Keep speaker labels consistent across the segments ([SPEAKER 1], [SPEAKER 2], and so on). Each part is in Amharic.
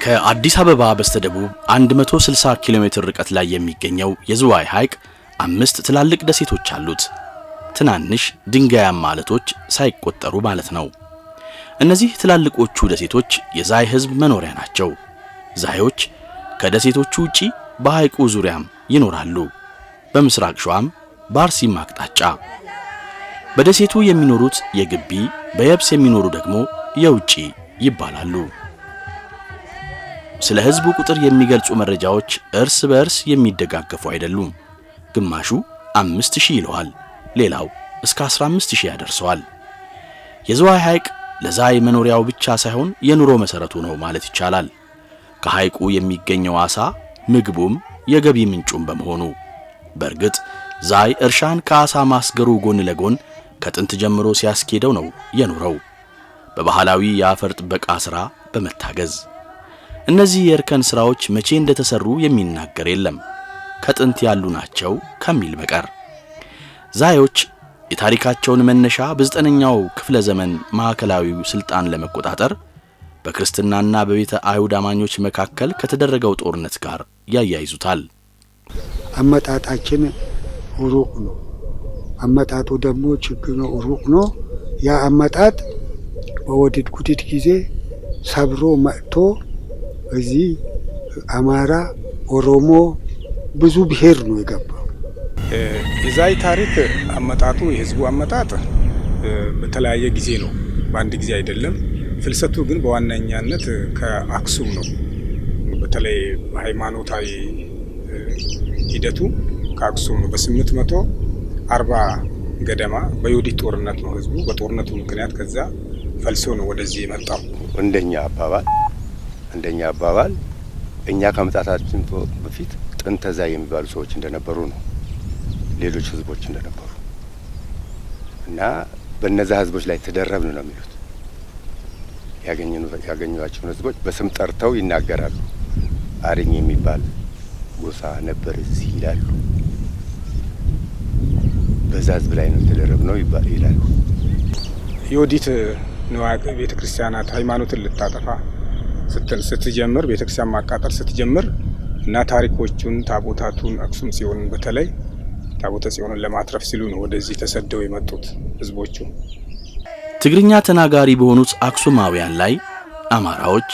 [SPEAKER 1] ከአዲስ አበባ በስተደቡብ 160 ኪሎ ሜትር ርቀት ላይ የሚገኘው የዝዋይ ሐይቅ 5 ትላልቅ ደሴቶች አሉት። ትናንሽ ድንጋያማ አለቶች ሳይቆጠሩ ማለት ነው። እነዚህ ትላልቆቹ ደሴቶች የዛይ ሕዝብ መኖሪያ ናቸው። ዛዮች ከደሴቶቹ ውጪ በሐይቁ ዙሪያም ይኖራሉ። በምስራቅ ሸዋም በአርሲም አቅጣጫ። በደሴቱ የሚኖሩት የግቢ በየብስ የሚኖሩ ደግሞ የውጪ ይባላሉ። ስለ ሕዝቡ ቁጥር የሚገልጹ መረጃዎች እርስ በእርስ የሚደጋገፉ አይደሉም። ግማሹ 5000 ይለዋል፣ ሌላው እስከ 15000 ያደርሰዋል። የዝዋይ ሐይቅ ለዛይ መኖሪያው ብቻ ሳይሆን የኑሮ መሰረቱ ነው ማለት ይቻላል። ከሐይቁ የሚገኘው ዓሳ ምግቡም የገቢ ምንጩም በመሆኑ በእርግጥ ዛይ እርሻን ከዓሳ ማስገሩ ጎን ለጎን ከጥንት ጀምሮ ሲያስኬደው ነው የኖረው፣ በባህላዊ የአፈር ጥበቃ ሥራ በመታገዝ። እነዚህ የእርከን ሥራዎች መቼ እንደተሰሩ የሚናገር የለም ከጥንት ያሉ ናቸው ከሚል በቀር። ዛዮች የታሪካቸውን መነሻ በ9ኛው ክፍለ ዘመን ማዕከላዊው ስልጣን ለመቆጣጠር በክርስትናና በቤተ አይሁድ አማኞች መካከል ከተደረገው ጦርነት ጋር ያያይዙታል።
[SPEAKER 2] አመጣጣችን ሩቅ ነው። አመጣጡ ደግሞ ችግር ነው፣ ሩቅ ነው። ያ አመጣጥ በወዲድ ጉዲድ ጊዜ ሰብሮ መጥቶ እዚህ አማራ፣ ኦሮሞ ብዙ ብሔር ነው የገባው።
[SPEAKER 3] የዛይ ታሪክ አመጣጡ የህዝቡ አመጣጥ በተለያየ ጊዜ ነው፣ በአንድ ጊዜ አይደለም። ፍልሰቱ ግን በዋነኛነት ከአክሱም ነው። በተለይ ሃይማኖታዊ ሂደቱ ከአክሱም ነው። በ840 ገደማ በዮዲት ጦርነት ነው ህዝቡ በጦርነቱ ምክንያት ከዛ ፈልሶ ነው ወደዚህ የመጣው። እንደኛ አባባል እኛ ከመምጣታችን በፊት ጥንተ ዛይ የሚባሉ ሰዎች እንደነበሩ ነው፣ ሌሎች ህዝቦች እንደነበሩ እና በእነዛ ህዝቦች ላይ ተደረብን ነው የሚሉት። ያገኙዋቸውን ህዝቦች በስም ጠርተው ይናገራሉ። አርኝ የሚባል ጎሳ ነበር እዚህ ይላሉ። በዛ ህዝብ ላይ ነው ተደረብነው ይላሉ። ዮዲት ንዋቅ ቤተክርስቲያናት ሃይማኖትን ልታጠፋ ስትጀምር ቤተክርስቲያን ማቃጠል ስትጀምር እና ታሪኮቹን ታቦታቱን አክሱም ጽዮንን በተለይ ታቦተ ጽዮንን ለማትረፍ ሲሉ ነው ወደዚህ ተሰደው የመጡት ህዝቦቹ።
[SPEAKER 1] ትግርኛ ተናጋሪ በሆኑት አክሱማውያን ላይ አማራዎች፣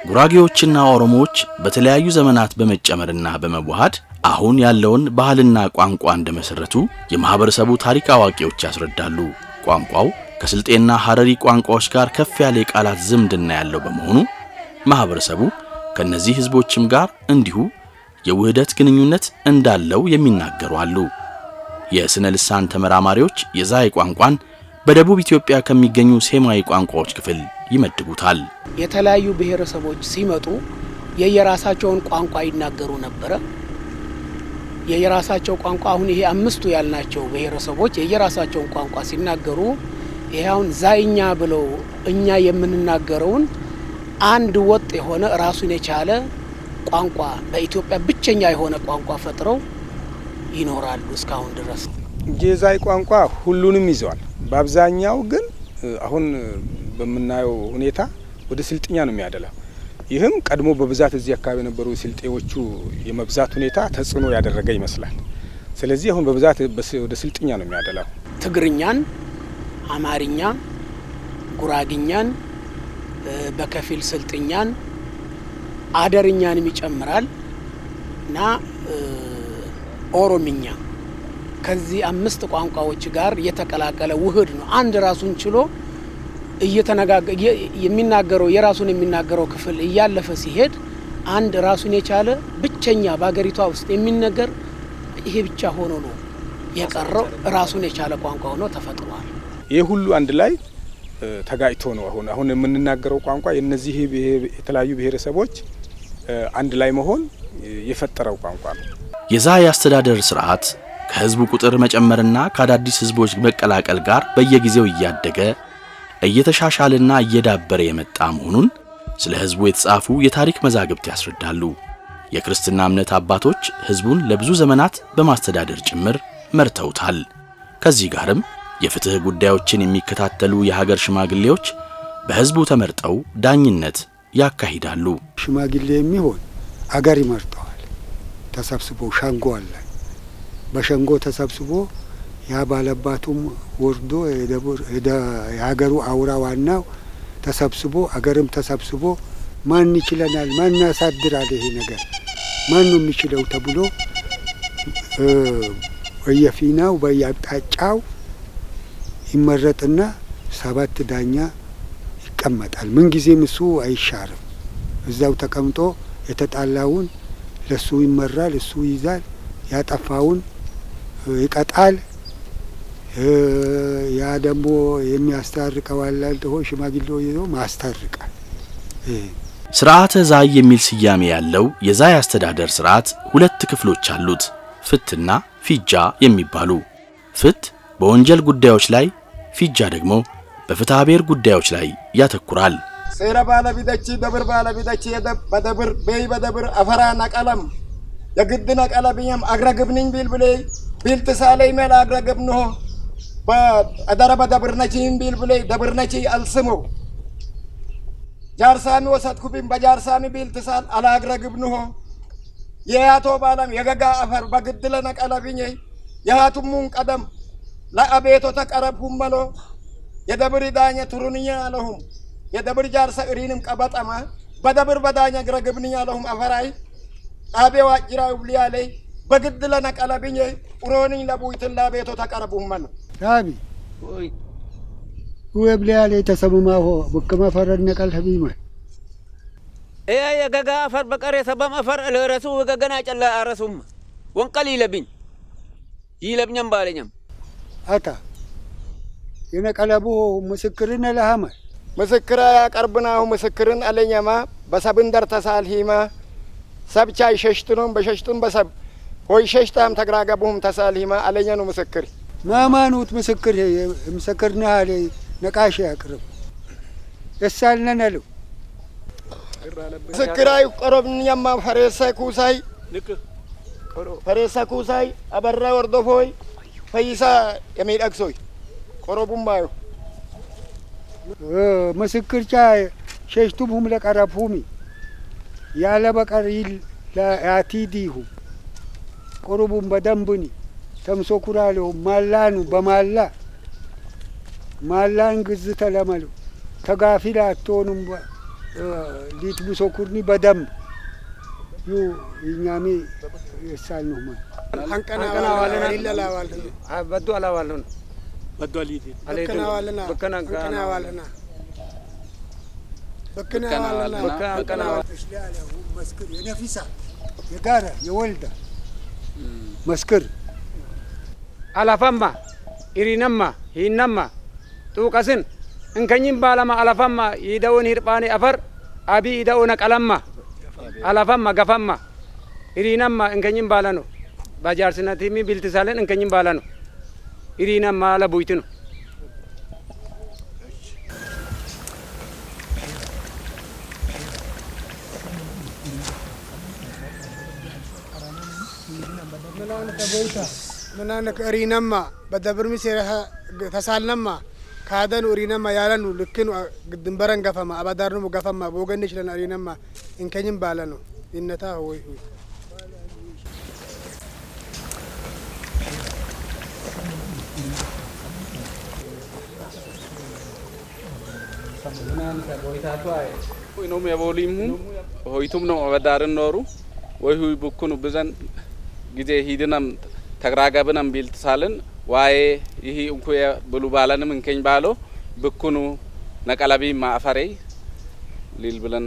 [SPEAKER 1] ጉራጌዎችና ኦሮሞዎች በተለያዩ ዘመናት በመጨመርና በመዋሃድ አሁን ያለውን ባህልና ቋንቋ እንደመሰረቱ የማህበረሰቡ ታሪክ አዋቂዎች ያስረዳሉ። ቋንቋው ከስልጤና ሐረሪ ቋንቋዎች ጋር ከፍ ያለ የቃላት ዝምድና ያለው በመሆኑ ማህበረሰቡ ከነዚህ ህዝቦችም ጋር እንዲሁ የውህደት ግንኙነት እንዳለው የሚናገሩ አሉ። የስነ ልሳን ተመራማሪዎች የዛይ ቋንቋን በደቡብ ኢትዮጵያ ከሚገኙ ሴማዊ ቋንቋዎች ክፍል ይመድቡታል።
[SPEAKER 4] የተለያዩ ብሔረሰቦች ሲመጡ የየራሳቸውን ቋንቋ ይናገሩ ነበረ። የየራሳቸው ቋንቋ አሁን ይሄ 5ቱ ያልናቸው ብሔረሰቦች የየራሳቸውን ቋንቋ ሲናገሩ ይሄ አሁን ዛይኛ ብለው እኛ የምንናገረውን አንድ ወጥ የሆነ ራሱን የቻለ ቋንቋ በኢትዮጵያ ብቸኛ የሆነ ቋንቋ ፈጥረው ይኖራሉ እስካሁን ድረስ።
[SPEAKER 3] የዛይ ቋንቋ ሁሉንም ይዘዋል። በአብዛኛው ግን አሁን በምናየው ሁኔታ ወደ ስልጥኛ ነው የሚያደላው። ይህም ቀድሞ በብዛት እዚህ አካባቢ የነበሩ ስልጤዎቹ የመብዛት ሁኔታ ተጽዕኖ ያደረገ ይመስላል። ስለዚህ አሁን በብዛት ወደ ስልጥኛ ነው የሚያደላው።
[SPEAKER 4] ትግርኛን፣ አማርኛ፣ ጉራግኛን፣ በከፊል ስልጥኛን፣ አደርኛንም ይጨምራል እና ኦሮምኛ ከዚህ 5 ቋንቋዎች ጋር የተቀላቀለ ውህድ ነው። አንድ ራሱን ችሎ የሚናገረው የራሱን የሚናገረው ክፍል እያለፈ ሲሄድ አንድ ራሱን የቻለ ብቸኛ በአገሪቷ ውስጥ የሚነገር ይሄ ብቻ ሆኖ ነው የቀረው። ራሱን የቻለ ቋንቋ ሆኖ ተፈጥሯል።
[SPEAKER 3] ይሄ ሁሉ አንድ ላይ ተጋጭቶ ነው አሁን የምንናገረው ቋንቋ የነዚህ የተለያዩ ብሔረሰቦች አንድ ላይ መሆን የፈጠረው ቋንቋ ነው።
[SPEAKER 1] የዛይ አስተዳደር ስርዓት ከህዝቡ ቁጥር መጨመርና ከአዳዲስ ህዝቦች መቀላቀል ጋር በየጊዜው እያደገ እየተሻሻለና እየዳበረ የመጣ መሆኑን ስለ ህዝቡ የተጻፉ የታሪክ መዛግብት ያስረዳሉ። የክርስትና እምነት አባቶች ህዝቡን ለብዙ ዘመናት በማስተዳደር ጭምር መርተውታል። ከዚህ ጋርም የፍትህ ጉዳዮችን የሚከታተሉ የሀገር ሽማግሌዎች በህዝቡ ተመርጠው ዳኝነት ያካሂዳሉ።
[SPEAKER 2] ሽማግሌ የሚሆን አገር ይመርጠዋል። ተሰብስቦ ሸንጎ አለ። በሸንጎ ተሰብስቦ ያ ባለባቱም ወርዶ የሀገሩ አውራ ዋናው ተሰብስቦ አገርም ተሰብስቦ ማን ይችለናል፣ ማን ያሳድራል፣ ይሄ ነገር ማን ነው የሚችለው ተብሎ በየፊናው በየአቅጣጫው ይመረጥና 7 ዳኛ ይቀመጣል። ምንጊዜም እሱ አይሻርም። እዛው ተቀምጦ የተጣላውን ለሱ ይመራል፣ እሱ ይዛል፣ ያጠፋውን ይቀጣል። ያ ደግሞ የሚያስታርቀው አላልተሆ ሽማግሌው ይዞ ማስታርቃል።
[SPEAKER 1] ስርዓተ ዛይ የሚል ስያሜ ያለው የዛይ አስተዳደር ስርዓት 2 ክፍሎች አሉት፣ ፍትና ፊጃ የሚባሉ። ፍት በወንጀል ጉዳዮች ላይ፣ ፊጃ ደግሞ በፍትሐ ብሔር ጉዳዮች ላይ ያተኩራል።
[SPEAKER 5] ሴራ ባለቢደቺ ደብር ባለቢደቺ በደብር በይ በደብር አፈራ ነቀለም የግድ ነቀለብኝም አግረግብንኝ ቢል ብሌ ቢል ትሳለይ መል አግረግብንሆ በአደረ በደብር ነቺም ቢል ብሌ ደብር ነቺ አልስሞ ጃርሳሚ ወሰትኩብኝ በጃርሳሚ ቢል ትሳል አላግረግብንሆ የያቶ ባለም የገጋ አፈር በግድ ለነቀለብኝ የሃቱሙን ቀደም ለአቤቶ ተቀረብሁም መሎ የደብር ዳኛ ቱሩንኛ አለሁም የደብር ጃርሳ እሪንም ቀበጠማ በደብር በዳኛ ግረግብንኛ አለሁም አፈራይ አቤ ዋጅራው ብሊያለይ በግድ ለነቀለብኝ ኡሮንኝ ለቡይትን ለቤቶ ተቀረብሁም መሎ
[SPEAKER 2] ራቢ ወይ ብሊያለይ ተሰሙማሆ በከማ ፈረድ ነቀል ተቢማ
[SPEAKER 6] የገጋ አፈር በቀሬ ሰበም አፈር ለረሱ ገገና ጨላ አረሱም ወንቀል ይለብኝም ባለኝም
[SPEAKER 2] አታ የነቀለቡ ምስክርን ለሃማ
[SPEAKER 5] ምስክራ ያቀርብናሁ ምስክርን አለኛማ በሰብንደር ተሳልሂማ ሰብቻ ይሸሽትኖም በሸሽቱን በሰብ ሆይ ሸሽታም ተግራገቡም ተሳልሂማ አለኛ ነው ምስክር
[SPEAKER 2] ማማኑት ምስክር ምስክርና አለ ነቃሽ ያቅርብ እሳልነነሉ
[SPEAKER 5] ምስክራይ ቆሮብኛማ ፈሬሳ ኩሳይ አበራ ወርዶፎይ ፈይሳ የሚደክሶይ ቆሮቡማዩ
[SPEAKER 2] ምስክር ቻ ሸሽቱም ለቀረብሁሚ ያለ በቀር ይል ለአቲዲሁ ቆሮቡም በደንብኒ ተምሶኩራለሁ ማላኑ በማላ ማላን ግዝ ተለመሉ ተጋፊላ አትሆኑም ሊት ሙሶኩርኒ በደንብ ዩ እኛሚ የሳል ነው ማለት
[SPEAKER 5] አንቀና ዋለና ይላላዋል
[SPEAKER 6] በዱ አላዋለና
[SPEAKER 3] በዱ አሊቲ
[SPEAKER 5] አንቀና ዋለና አንቀና ዋለና በከና
[SPEAKER 2] መስክር የነፊሳ የጋራ የወልዳ መስክር
[SPEAKER 7] አላፋማ ኢሪነማ ሂነማ ጡቀስን እንከኝም ባለማ አላፋማ ይደውን ሂርባኔ አፈር አቢ ይደውነ ቀለማ አላፋማ ገፋማ ኢሪነማ እንከኝም ባለ ነው ባጃርስነቲሚ ቢልትሳለን እንከኝም ባለ ነው ኢሪነማ ለቡይት ነው
[SPEAKER 5] ምናነከ ኢሪነማ በደብር ሚሴራ ተሳልነማ ካደኑ ኢሪነማ ያለኑ ልክኑ ድንበረን ገፈማ አባዳርኑ ገፈማ ቦገንሽ ለና ኢሪነማ እንከኝም ባለ ነው ይነታ ሆይ
[SPEAKER 8] ነው የቦሊሙ ሆይቱም ነው አባዳርን ኖሩ ወይ ሁይ ቡኩኑ ብዘን ጊዜ ሂድናም ተግራጋብናም ቢልትሳልን ዋዬ ይሄ እንኩ ብሉ ባለንም እንከኝ ባሎ ብኩኑ ነቀለቢ ማፈሬ ሊል ብለን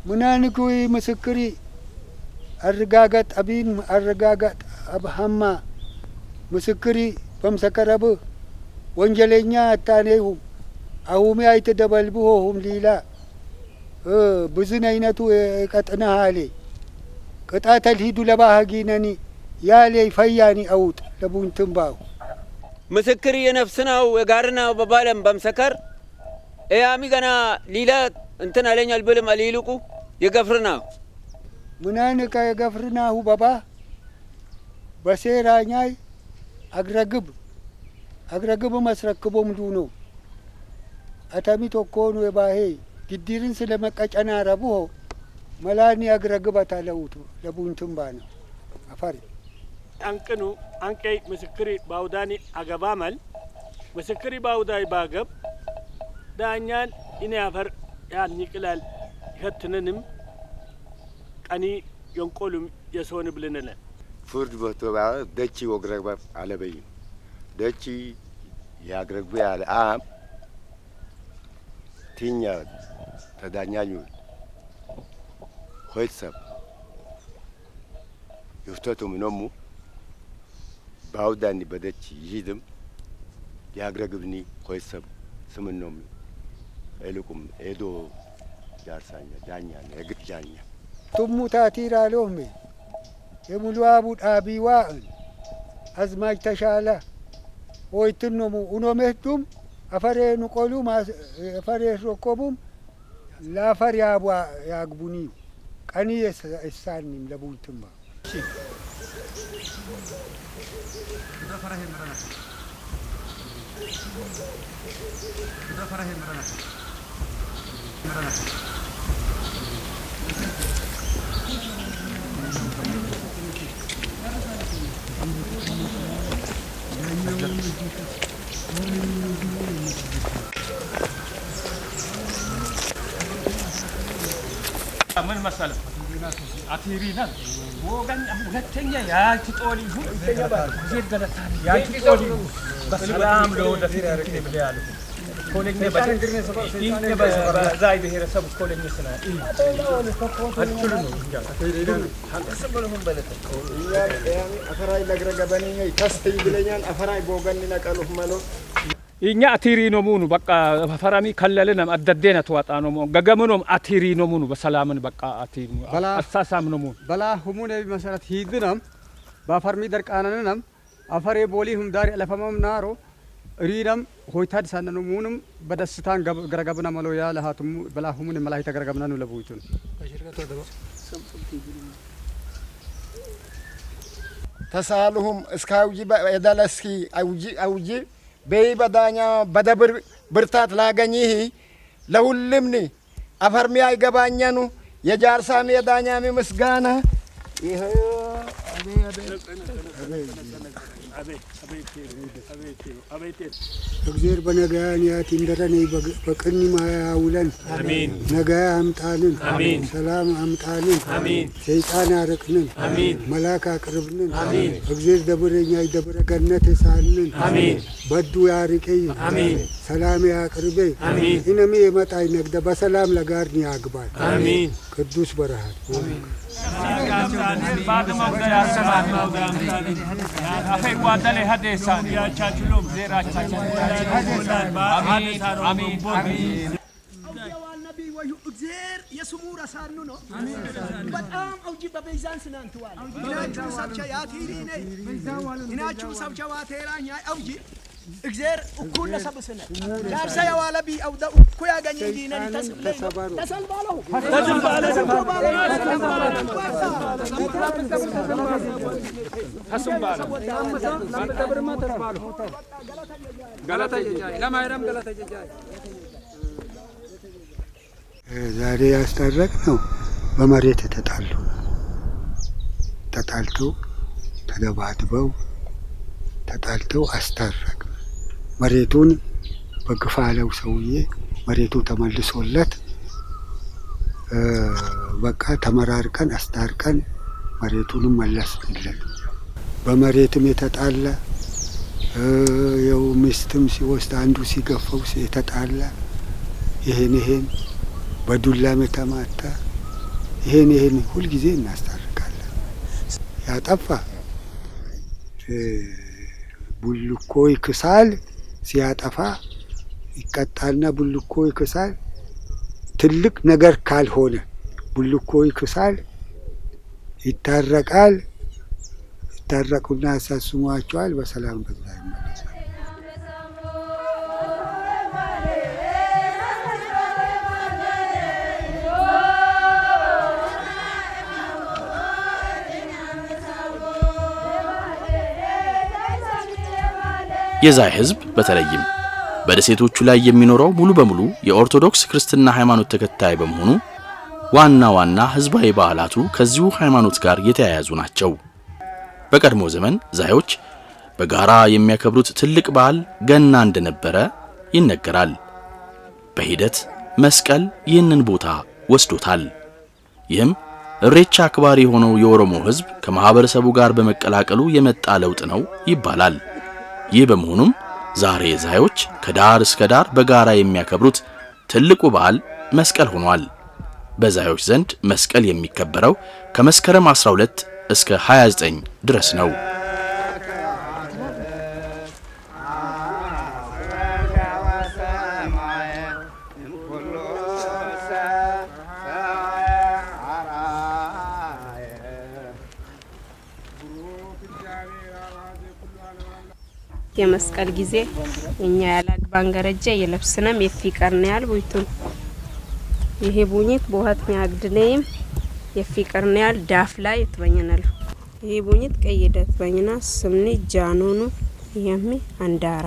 [SPEAKER 2] ምናንኩ ምስክሪ አረጋጋጥ አቢን አረጋጋጥ አብሃማ ምስክሪ በመሰከረብ ወንጀለኛ አታኔሁ አሁሚ አይተደበልብሁም ሊላ ብዙን አይነቱ ቀጥናሃሌ ቅጣተል ሂዱ ለባህጊነኒ ያሌ ፈያኒ አውጥ ለቡንትን ባው
[SPEAKER 6] ምስክር የነፍስናው የጋርናው በባለም በመሰከር ያሚ ገና ሊላ እንትን አለኛል ብልም አሊልቁ የገፍርናው
[SPEAKER 2] ምናንከ የገፍርናሁ በባ በሴራኛይ አግረግብ መስረክቦም ዱኖ አተሚ ቶኮኑ የባሄ ግዲርን ስለመቀጨና ረቡ መላኒ አግረግበታ ለውቱ ለቡንቱም ባነ አፈሪ
[SPEAKER 9] አንቅኑ አንቀይ ምስክሪ ባውዳኒ አገባማል ምስክሪ ባውዳይ ባገብ ዳኛን ኢኔ አፈር ያን ይቅላል ይከትነንም ቀኒ የንቆሉም የሶን ብልነለ
[SPEAKER 10] ፍርድ በተባ ደቺ ወግረግባ አለበይ ደቺ ያግረግባ ያለ አም ቲኛ ተዳኛኙ ሆይሰብ ይፍተቱ ምኖሙ ባውዳኒ በደቺ ይድም ያግረግብኒ ሆይሰብ ስምኖም ኤልቁም ኤዶ ጃርሳኛ ዳኛ ነግት ዳኛ
[SPEAKER 2] ቱሙ ታቲራ ሎሚ የሙሉአቡ ዳቢዋን አዝማጅ ተሻለ ወይትኑሙ ኡኖመህቱም አፈሬኑ ቆሉ አፈሬ ሮኮቡም ላፈር ያቧ ያግቡኒ ቀኒ የሳኒም ለቡንትማ
[SPEAKER 9] ምን መሰለ አቲሪና ወገን ሁለተኛ ያቺ ጦሊ ሁሉ ዜድ ገለታ ያቺ ጦሊ በሰላም ለወደፊት እንትን ብለያሉ ኮሌክኔ በዛይ ብሔረሰብ ኮሌክኔ ስና አጥሉ ነው እንጃ ተሰበለሁም በለተ
[SPEAKER 5] ያን አፈራይ ለግረገበኒ ታስተይ ብለኛል አፈራይ ቦገን ነቀሉፍ ማሎ
[SPEAKER 9] እኛ አቲሪ ነው ሙኑ በቃ ፈራሚ ከለለና አደደና ተዋጣ ነው ገገመኖም አቲሪ ነው ሙኑ በሰላምን በቃ አቲሪ አሳሳም ነው ሙኑ
[SPEAKER 7] በላ ሁሙነ መሰረት ሂድናም ባፈርሚ ደርቃናናም አፈሬ ቦሊሁም ዳሪ ለፈማም ናሮ ሪናም ሆይታድ ሳነኑ ሙኑም በደስታን ገረገብና መሎ ያ ለሃቱም በላ ሁሙነ መላይ ተገረገብና ነው ለቡይቱን
[SPEAKER 5] ተሳሉሁም እስካውጂ በደለስኪ አውጂ በይ በዳኛ በደብር ብርታት ላገኝህ ለሁልምኒ አፈርሚ አይገባኛኑ የጃርሳሚ የዳኛሚ ምስጋና ይሄ
[SPEAKER 2] እግዚአብሔር በነጋያን ያት እንደረኔ በቅኒ ማያውለን አሜን ነጋያ አምጣልን አሜን ሰላም አምጣልን አሜን ሰይጣን ያርቅልን አሜን መላክ አቅርብልን አሜን እግዚአብሔር ደብረኛ ይደብረ ገነት ሳልን አሜን በዱ ያርቀይ አሜን ሰላም ያቅርበ አሜን እነሚ የመጣይ ነግደ በሰላም ለጋርኒ ያግባል አሜን ቅዱስ በረሃት አሜን
[SPEAKER 9] ባድማው ዳ ያሰማን ነው አፈይ ጓደለ ሀደሳን ያቻችሎም ዘራቻችን አሜን አሜን አሜን
[SPEAKER 11] እግዚአብሔር የስሙ ረሳኑ ነው በጣም አውጂ በቤዛን ስናንተዋል እናችሁ ሰብቻ ያቲሪ ነይ እናችሁ ሰብቻ ዋቴራኛ አውጂ እግዚአብሔር እኩል ለሰብስነ ዳርሳ ያዋለቢ አውዳ እኩ ያገኘ ዲነን ተሰልባለው
[SPEAKER 2] ዛሬ ያስታረቅ ነው በመሬት ተጣልተው ተደባድበው ተጣልተው አስታረቅ መሬቱን በግፋለው ሰውዬ መሬቱ ተመልሶለት በቃ ተመራርቀን አስታርቀን መሬቱንም መለስንለት። በመሬትም የተጣላ የው ሚስትም ሲወስድ አንዱ ሲገፈው የተጣላ ይሄን በዱላም የተማታ ይሄን ሁልጊዜ እናስታርቃለን። ያጠፋ ቡልኮ ይክሳል ሲያጠፋ ይቀጣልና ቡልኮ ይክሳል። ትልቅ ነገር ካልሆነ ቡልኮ ይክሳል፣ ይታረቃል። ይታረቁና ያሳስሟቸዋል። በሰላም በዛ ይመለሳል።
[SPEAKER 1] የዛይ ህዝብ በተለይም በደሴቶቹ ላይ የሚኖረው ሙሉ በሙሉ የኦርቶዶክስ ክርስትና ሃይማኖት ተከታይ በመሆኑ ዋና ዋና ህዝባዊ በዓላቱ ከዚሁ ሃይማኖት ጋር የተያያዙ ናቸው። በቀድሞ ዘመን ዛዮች በጋራ የሚያከብሩት ትልቅ በዓል ገና እንደነበረ ይነገራል። በሂደት መስቀል ይህንን ቦታ ወስዶታል። ይህም እሬቻ አክባሪ የሆነው የኦሮሞ ህዝብ ከማህበረሰቡ ጋር በመቀላቀሉ የመጣ ለውጥ ነው ይባላል። ይህ በመሆኑም ዛሬ ዛዮች ከዳር እስከ ዳር በጋራ የሚያከብሩት ትልቁ በዓል መስቀል ሆኗል። በዛዮች ዘንድ መስቀል የሚከበረው ከመስከረም 12 እስከ 29 ድረስ ነው።
[SPEAKER 12] የመስቀል ጊዜ እኛ ያላግባን ገረጀ የለብስነም የፊቀርነ ያል ቡይቱን ይሄ ቡኝት ቦሃት ሚያግድነይም የፊቀርነ ያል ዳፍ ላይ ይትበኝናል። ይሄ ቡኝት ቀይደት በኝና ስምኒ ጃኖኑ የሚ አንዳራ